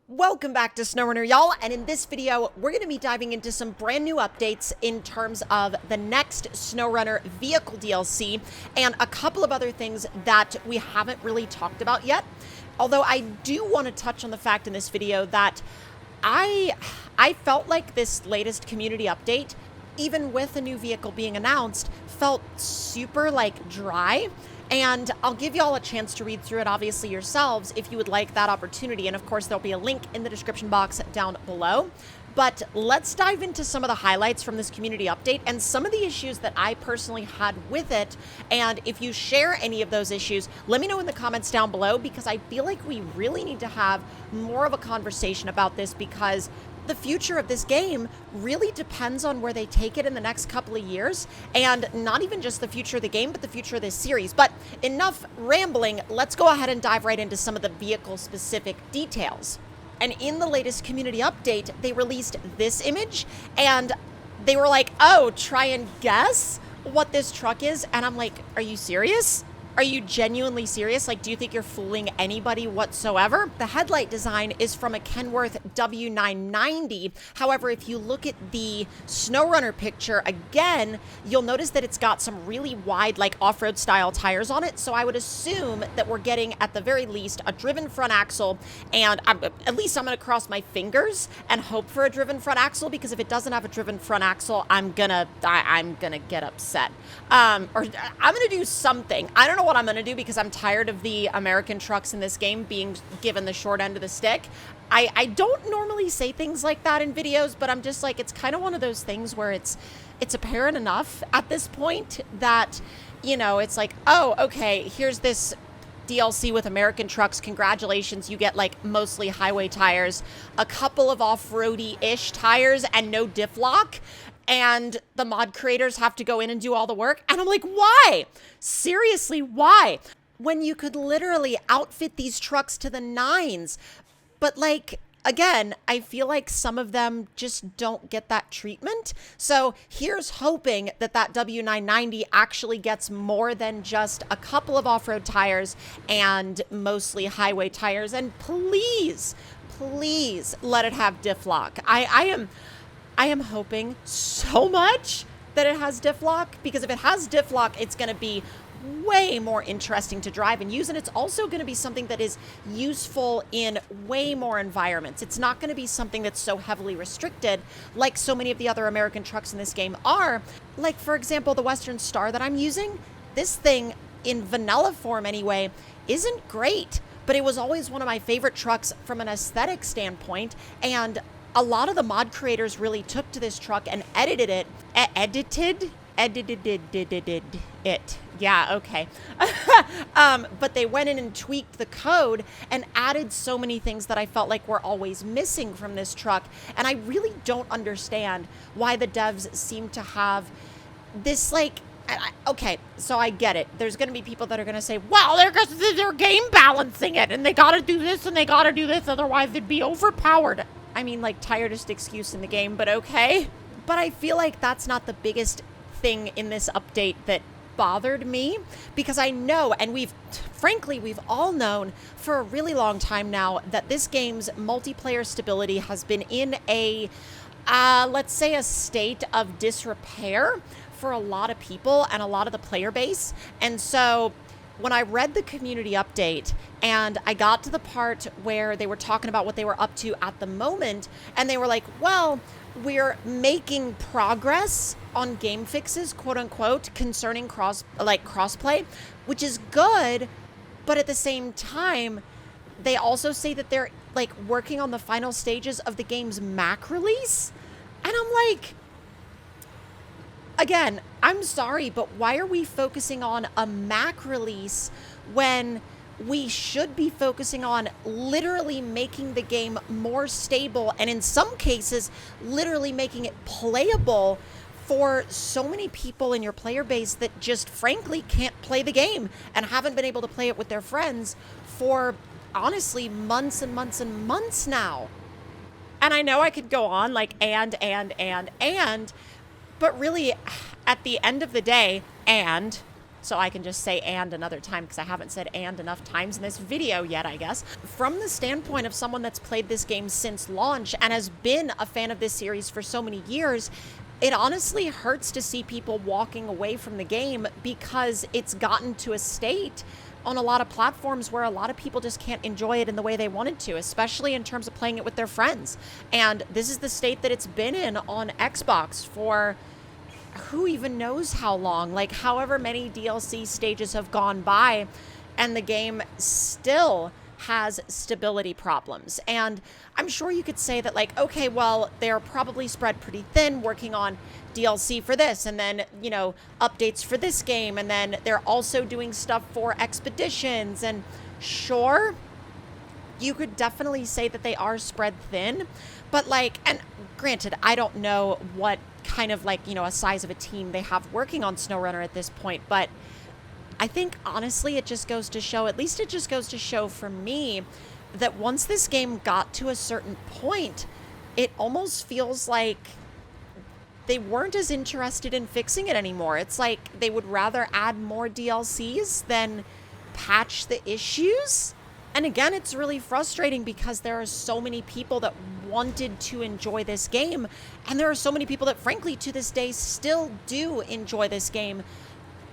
Welcome back to SnowRunner, y'all, and in this video, we're going to be diving into some brand new updates in terms of the next SnowRunner vehicle DLC and a couple of other things that we haven't really talked about yet. Although I do want to touch on the fact in this video that I felt like this latest community update, even with a new vehicle being announced, felt super, dry. And I'll give you all a chance to read through it, obviously, yourselves, if you would like that opportunity. And of course, there'll be a link in the description box down below. But let's dive into some of the highlights from this community update and some of the issues that I personally had with it. And if you share any of those issues, let me know in the comments down below, because I feel like we really need to have more of a conversation about this, because the future of this game really depends on where they take it in the next couple of years, and not even just the future of the game, but the future of this series. But enough rambling, let's go ahead and dive right into some of the vehicle-specific details. And in the latest community update, they released this image, and they were like, oh, try and guess what this truck is. And I'm like, are you serious? Are you genuinely serious? Like, do you think you're fooling anybody whatsoever? The headlight design is from a Kenworth W990. However, if you look at the SnowRunner picture again, you'll notice that it's got some really wide, off-road style tires on it. So I would assume that we're getting, at the very least, a driven front axle. And at least I'm going to cross my fingers and hope for a driven front axle, because if it doesn't have a driven front axle, I'm gonna get upset. Or I'm gonna do something. I don't know what I'm gonna do, because I'm tired of the American trucks in this game being given the short end of the stick. I don't normally say things like that in videos, but I'm just like, it's kind of one of those things where it's apparent enough at this point that, it's like, oh, okay, here's this DLC with American trucks. Congratulations, you get mostly highway tires, a couple of off-roady-ish tires, and no diff lock. And the mod creators have to go in and do all the work. And I'm like, why? Seriously, why? When you could literally outfit these trucks to the nines. But again, I feel like some of them just don't get that treatment. So here's hoping that that W990 actually gets more than just a couple of off-road tires and mostly highway tires. And please, please let it have diff lock. I am hoping so much that it has diff lock, because if it has diff lock, it's going to be way more interesting to drive and use. And it's also going to be something that is useful in way more environments. It's not going to be something that's so heavily restricted like so many of the other American trucks in this game are. Like, for example, the Western Star that I'm using, this thing in vanilla form anyway, isn't great, but it was always one of my favorite trucks from an aesthetic standpoint. And a lot of the mod creators really took to this truck and edited it. Edited it. Yeah, okay. But they went in and tweaked the code and added so many things that I felt like were always missing from this truck. And I really don't understand why the devs seem to have this, okay, so I get it. There's going to be people that are going to say, well, they're game balancing it, and they got to do this and they got to do this, otherwise they'd be overpowered. I mean, tiredest excuse in the game, but okay. But I feel like that's not the biggest thing in this update that bothered me, because I know, and we've all known for a really long time now, that this game's multiplayer stability has been in a, let's say, a state of disrepair for a lot of people and a lot of the player base. And so when I read the community update and I got to the part where they were talking about what they were up to at the moment, and they were like, well, we're making progress on game fixes, quote unquote, concerning crossplay, which is good. But at the same time, they also say that they're working on the final stages of the game's Mac release. And I'm like, again, I'm sorry, but why are we focusing on a Mac release when we should be focusing on literally making the game more stable, and in some cases, literally making it playable for so many people in your player base that just frankly can't play the game and haven't been able to play it with their friends for, honestly, months and months and months now. And I know I could go on but really, at the end of the day, so I can just say and another time, because I haven't said and enough times in this video yet, I guess. From the standpoint of someone that's played this game since launch and has been a fan of this series for so many years, it honestly hurts to see people walking away from the game because it's gotten to a state on a lot of platforms where a lot of people just can't enjoy it in the way they wanted to, especially in terms of playing it with their friends. And this is the state that it's been in on Xbox for who even knows how long, like however many DLC stages have gone by, and the game still has stability problems. And I'm sure you could say that, like, okay, well, they're probably spread pretty thin, working on DLC for this, and then, you know, updates for this game, and then they're also doing stuff for expeditions. And sure, you could definitely say that they are spread thin, but like, and granted, I don't know what kind of, like, you know, a size of a team they have working on SnowRunner at this point, but I think honestly it just goes to show, at least it just goes to show for me, that once this game got to a certain point, it almost feels like they weren't as interested in fixing it anymore. It's like they would rather add more DLCs than patch the issues. And again, it's really frustrating because there are so many people that wanted to enjoy this game, and there are so many people that frankly to this day still do enjoy this game,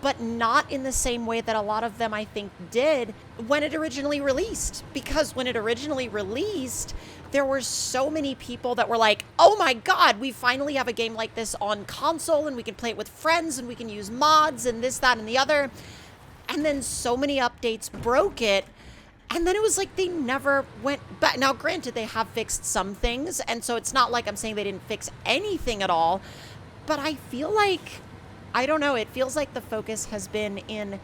but not in the same way that a lot of them, I think, did when it originally released. Because when it originally released, there were so many people that were like, oh my god, we finally have a game like this on console, and we can play it with friends, and we can use mods, and this, that, and the other. And then so many updates broke it, and then it was like they never went back. Now, granted, they have fixed some things, and so it's not like I'm saying they didn't fix anything at all, but I feel like, I don't know, it feels like the focus has been in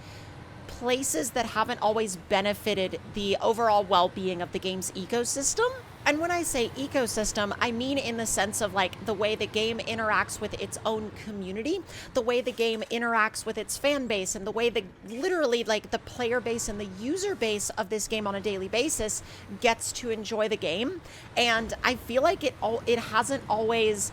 places that haven't always benefited the overall well-being of the game's ecosystem. And when I say ecosystem, I mean in the sense of like the way the game interacts with its own community, the way the game interacts with its fan base, and the way the literally like the player base and the user base of this game on a daily basis gets to enjoy the game. And I feel like it hasn't always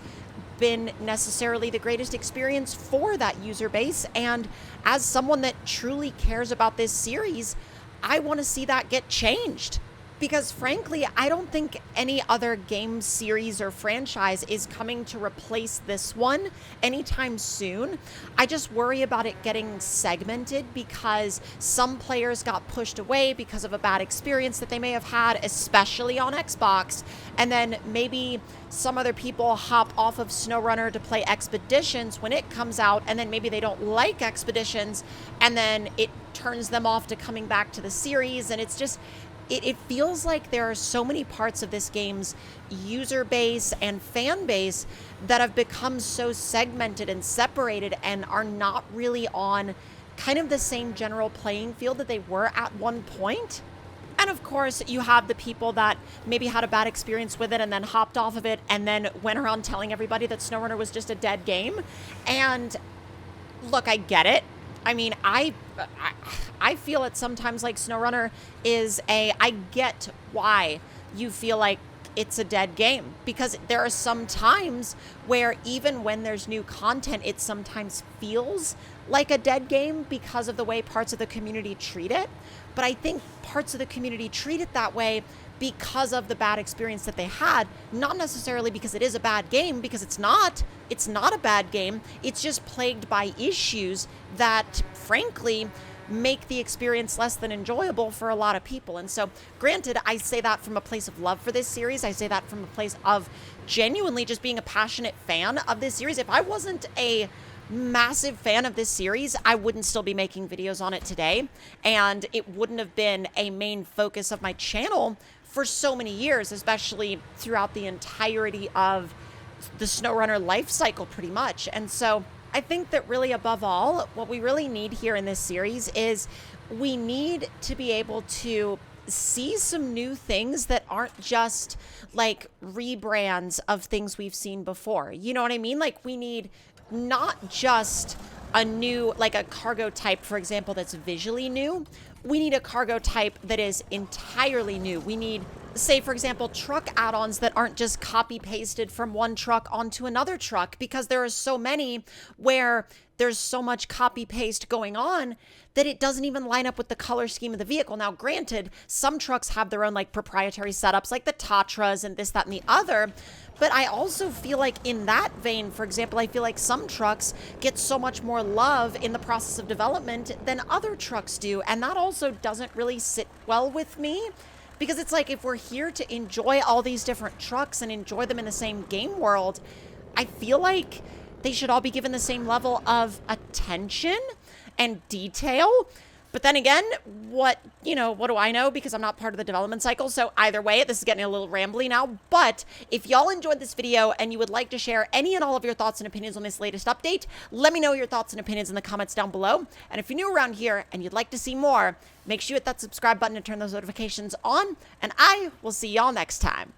been necessarily the greatest experience for that user base. And as someone that truly cares about this series, I want to see that get changed. Because frankly, I don't think any other game series or franchise is coming to replace this one anytime soon. I just worry about it getting segmented because some players got pushed away because of a bad experience that they may have had, especially on Xbox. And then maybe some other people hop off of SnowRunner to play Expeditions when it comes out, and then maybe they don't like Expeditions, and then it turns them off to coming back to the series. And it's just, it feels like there are so many parts of this game's user base and fan base that have become so segmented and separated and are not really on kind of the same general playing field that they were at one point. And of course, you have the people that maybe had a bad experience with it and then hopped off of it and then went around telling everybody that SnowRunner was just a dead game. And look, I get it. I mean, I feel it sometimes like SnowRunner is I get why you feel like it's a dead game, because there are some times where even when there's new content, it sometimes feels like a dead game because of the way parts of the community treat it. But I think parts of the community treat it that way because of the bad experience that they had, not necessarily because it is a bad game, because it's not a bad game. It's just plagued by issues that frankly make the experience less than enjoyable for a lot of people. And so granted, I say that from a place of love for this series. I say that from a place of genuinely just being a passionate fan of this series. If I wasn't a massive fan of this series, I wouldn't still be making videos on it today, and it wouldn't have been a main focus of my channel for so many years, especially throughout the entirety of the SnowRunner life cycle pretty much. And so I think that really above all, what we really need here in this series is we need to be able to see some new things that aren't just like rebrands of things we've seen before. You know what I mean? Like, we need not just a new, like a cargo type, for example, that's visually new. We need a cargo type that is entirely new. We need, say, for example, truck add-ons that aren't just copy pasted from one truck onto another truck, because there are so many where there's so much copy paste going on that it doesn't even line up with the color scheme of the vehicle. Now, granted, some trucks have their own like proprietary setups, like the Tatras and this, that, and the other. But I also feel like in that vein, for example, I feel like some trucks get so much more love in the process of development than other trucks do. And that also doesn't really sit well with me, because it's like, if we're here to enjoy all these different trucks and enjoy them in the same game world, I feel like they should all be given the same level of attention and detail. But then again, what do I know? Because I'm not part of the development cycle. So either way, this is getting a little rambly now. But if y'all enjoyed this video and you would like to share any and all of your thoughts and opinions on this latest update, let me know your thoughts and opinions in the comments down below. And if you're new around here and you'd like to see more, make sure you hit that subscribe button and turn those notifications on. And I will see y'all next time.